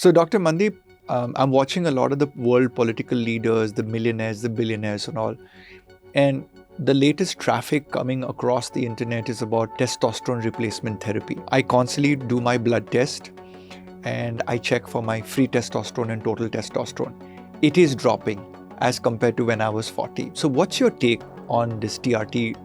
So, Dr. Mandeep, I'm watching a lot of the world political leaders, the millionaires, the billionaires and all. And the latest traffic coming across the internet is about testosterone replacement therapy. I constantly do my blood test and I check for my free testosterone and total testosterone. It is dropping as compared to when I was 40. So what's your take on this TRT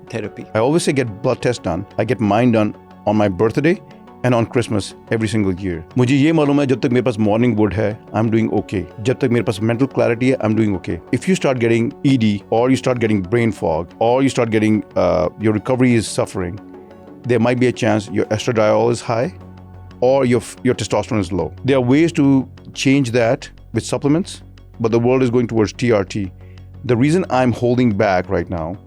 therapy? I always say get blood test done. I get mine done on my birthday and on Christmas every single year. मुझे ये मालूम है जब तक मेरे पास morning wood है, I'm doing okay. जब तक मेरे पास mental clarity है, I'm doing okay. If you start getting ED or you start getting brain fog or you start getting your recovery is suffering, there might be a chance your estradiol is high or your testosterone is low. There are ways to change that with supplements, but the world is going towards TRT. The reason I'm holding back right now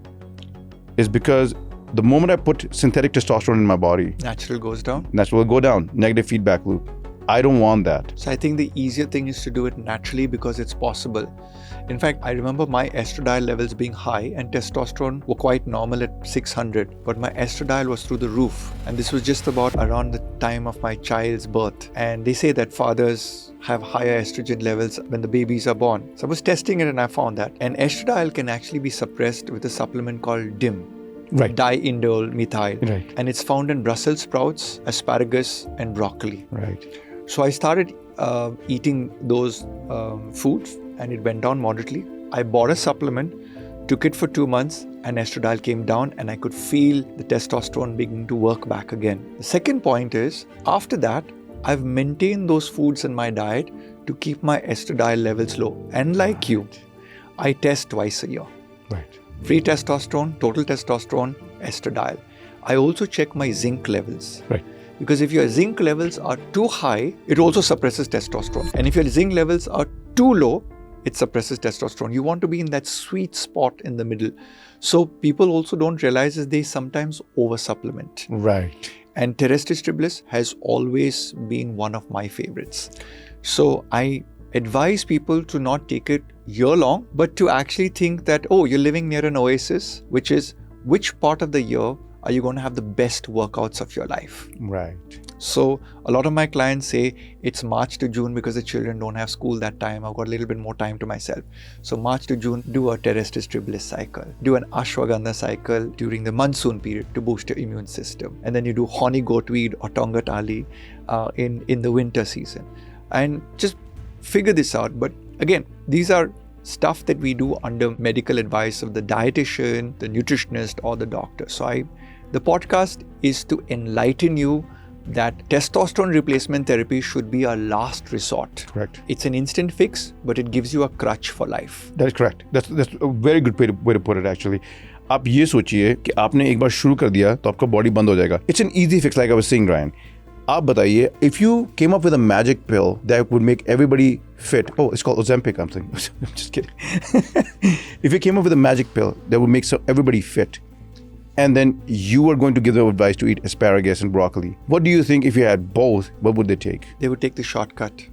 is because the moment I put synthetic testosterone in my body, Natural goes down. natural will go down, negative feedback loop. I don't want that. So I think the easier thing is to do it naturally because it's possible. In fact, I remember my estradiol levels being high and testosterone were quite normal at 600, but my estradiol was through the roof. And this was just about around the time of my child's birth. And they say that fathers have higher estrogen levels when the babies are born. So I was testing it and I found that. And estradiol can actually be suppressed with a supplement called DIM. Right. Diindole methyl. Right. And it's found in Brussels sprouts, asparagus, and broccoli. Right. So I started eating those foods and it went down moderately. I bought a supplement, took it for 2 months, and estradiol came down and I could feel the testosterone beginning to work back again. The second point is, after that, I've maintained those foods in my diet to keep my estradiol levels low. And like you, I test twice a year. Right. Free testosterone, total testosterone, estradiol. I also check my zinc levels. Right. Because if your zinc levels are too high, it also suppresses testosterone. And if your zinc levels are too low, it suppresses testosterone. You want to be in that sweet spot in the middle. So people also don't realize is they sometimes over-supplement. Right. And Terrestis Triblis has always been one of my favorites. So I advise people to not take it year-long, but to actually think that, oh, you're living near an oasis, which is which part of the year are you going to have the best workouts of your life? Right. So a lot of my clients say it's March to June because the children don't have school that time. I've got a little bit more time to myself. So March to June, do a Terrestis Triblis cycle. Do an Ashwagandha cycle during the monsoon period to boost your immune system. And then you do honey goatweed or tongatali in the winter season. And just figure this out. But again, these are stuff that we do under medical advice of the dietitian, the nutritionist, or the doctor. So the podcast is to enlighten you that testosterone replacement therapy should be our last resort. Correct. It's an instant fix, but it gives you a crutch for life. That is correct. That's a very good way to put it actually. आप ये सोचिए कि आपने एक बार शुरू कर दिया तो आपका बॉडी बंद हो जाएगा. It's an easy fix like I was saying, Ryan. आप बताइए, if you came up with a magic pill that would make everybody fit, oh, it's called Ozempic, I'm saying. I'm just kidding. If you came up with a magic pill that would make everybody fit, and then you were going to give them advice to eat asparagus and broccoli, what do you think if you had both, what would they take? They would take the shortcut.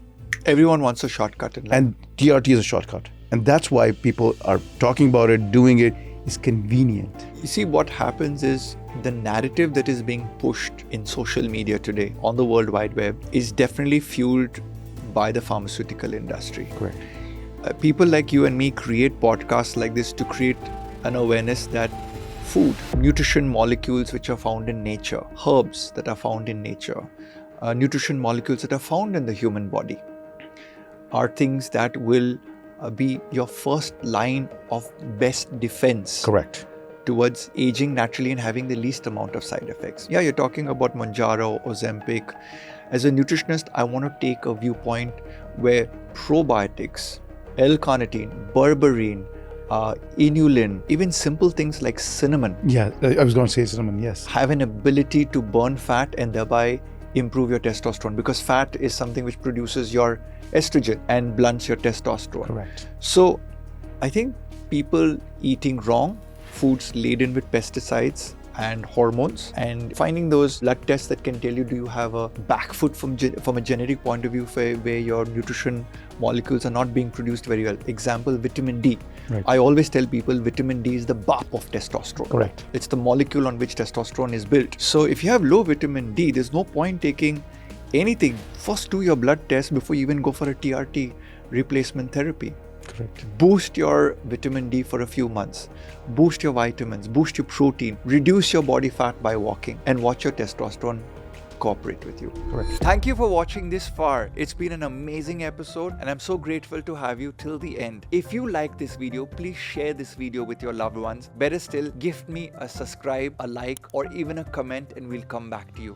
Everyone wants a shortcut in life. And TRT is a shortcut. And that's why people are talking about it, doing it. It's convenient. You see, what happens is the narrative that is being pushed in social media today on the World Wide Web is definitely fueled by the pharmaceutical industry. Correct. People like you and me create podcasts like this to create an awareness that food, nutrition molecules which are found in nature, herbs that are found in nature, nutrition molecules that are found in the human body are things that will be your first line of best defense. Correct. Towards aging naturally and having the least amount of side effects. Yeah, you're talking about Mounjaro, Ozempic. As a nutritionist, I want to take a viewpoint where probiotics, L-carnitine, berberine, inulin, even simple things like cinnamon. Yeah, I was going to say cinnamon, yes. Have an ability to burn fat and thereby improve your testosterone, because fat is something which produces your estrogen and blunts your testosterone. Correct. So I think people eating wrong, foods laden with pesticides and hormones, and finding those blood tests that can tell you do you have a back foot from a genetic point of view where your nutrition molecules are not being produced very well. Example, vitamin D. Right. I always tell people vitamin D is the BAP of testosterone. Correct. It's the molecule on which testosterone is built. So if you have low vitamin D, there's no point taking anything, first do your blood test before you even go for a TRT replacement therapy. Correct. Boost your vitamin D for a few months. Boost your vitamins, boost your protein, reduce your body fat by walking, and watch your testosterone cooperate with you. Correct. Thank you for watching this far. It's been an amazing episode and I'm so grateful to have you till the end. If you like this video, please share this video with your loved ones. Better still, gift me a subscribe, a like, or even a comment and we'll come back to you.